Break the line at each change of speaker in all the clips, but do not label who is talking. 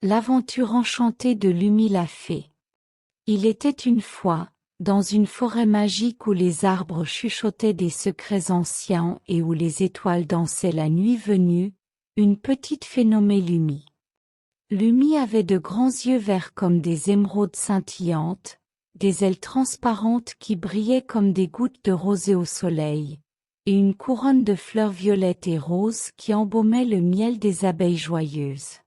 L'aventure enchantée de Lumi la fée. Il était une fois, dans une forêt magique où les arbres chuchotaient des secrets anciens et où les étoiles dansaient la nuit venue, une petite fée nommée Lumi. Lumi avait de grands yeux verts comme des émeraudes scintillantes, des ailes transparentes qui brillaient comme des gouttes de rosée au soleil, et une couronne de fleurs violettes et roses qui embaumaient le miel des abeilles joyeuses.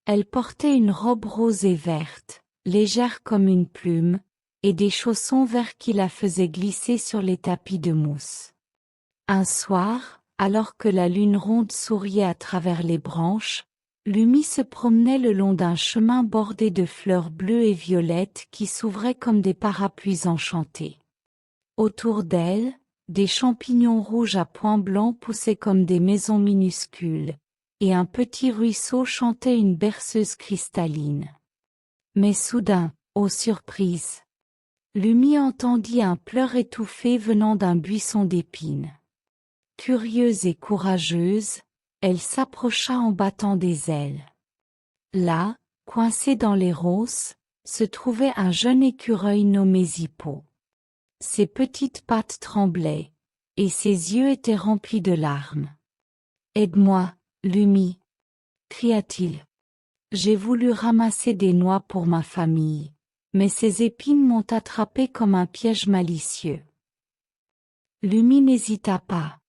Elle portait une robe rose et verte, légère comme une plume, et des chaussons verts qui la faisaient glisser sur les tapis de mousse. Un soir, alors que la lune ronde souriait à travers les branches, Lumi se promenait le long d'un chemin bordé de fleurs bleues et violettes qui s'ouvraient comme des parapluies enchantés. Autour d'elle, des champignons rouges à points blancs poussaient comme des maisons minuscules, et un petit ruisseau chantait une berceuse cristalline. Mais soudain, ô surprise! Lumi entendit un pleur étouffé venant d'un buisson d'épines. Curieuse et courageuse, elle s'approcha en battant des ailes. Là, coincé dans les ronces, se trouvait un jeune écureuil nommé Zippo. Ses petites pattes tremblaient, et ses yeux étaient remplis de larmes. « Aide-moi, Lumi !» cria-t-il. « J'ai voulu ramasser des noix pour ma famille, mais ces épines m'ont attrapé comme un piège malicieux. » Lumi n'hésita pas.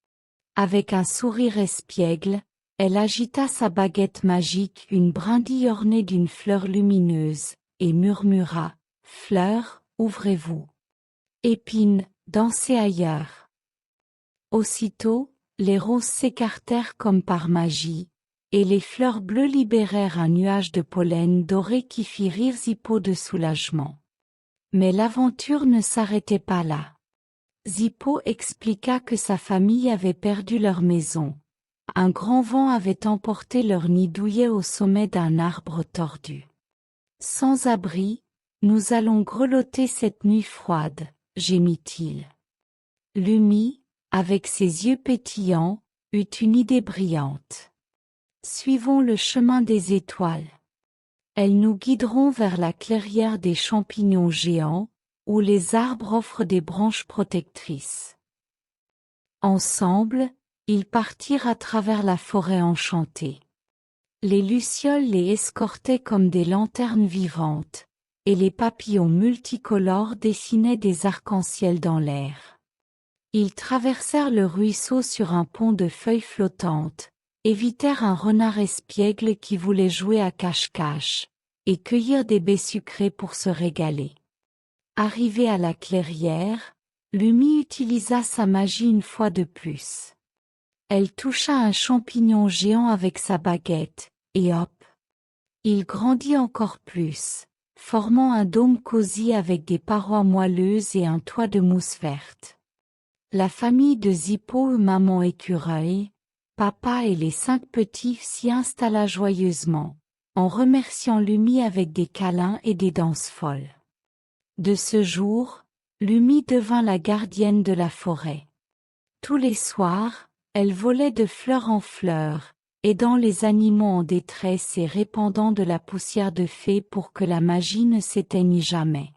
Avec un sourire espiègle, elle agita sa baguette magique, une brindille ornée d'une fleur lumineuse, et murmura « Fleurs, ouvrez-vous. Épines, dansez ailleurs. » Aussitôt, les roses s'écartèrent comme par magie, et les fleurs bleues libérèrent un nuage de pollen doré qui fit rire Zippo de soulagement. Mais l'aventure ne s'arrêtait pas là. Zippo expliqua que sa famille avait perdu leur maison. Un grand vent avait emporté leur nid douillet au sommet d'un arbre tordu. « Sans abri, nous allons grelotter cette nuit froide, » gémit-il. Lumi, avec ses yeux pétillants, eut une idée brillante. « Suivons le chemin des étoiles. Elles nous guideront vers la clairière des champignons géants, où les arbres offrent des branches protectrices. » Ensemble, ils partirent à travers la forêt enchantée. Les lucioles les escortaient comme des lanternes vivantes, et les papillons multicolores dessinaient des arcs-en-ciel dans l'air. Ils traversèrent le ruisseau sur un pont de feuilles flottantes, évitèrent un renard espiègle qui voulait jouer à cache-cache, et cueillirent des baies sucrées pour se régaler. Arrivée à la clairière, Lumi utilisa sa magie une fois de plus. Elle toucha un champignon géant avec sa baguette, et hop! Il grandit encore plus, formant un dôme cosy avec des parois moelleuses et un toit de mousse verte. La famille de Zippo, maman écureuil, papa et les 5 petits s'y installa joyeusement, en remerciant Lumi avec des câlins et des danses folles. De ce jour, Lumi devint la gardienne de la forêt. Tous les soirs, elle volait de fleur en fleur, aidant les animaux en détresse et répandant de la poussière de fée pour que la magie ne s'éteignît jamais.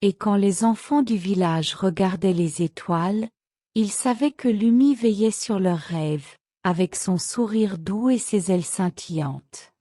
Et quand les enfants du village regardaient les étoiles, ils savaient que Lumi veillait sur leurs rêves, avec son sourire doux et ses ailes scintillantes.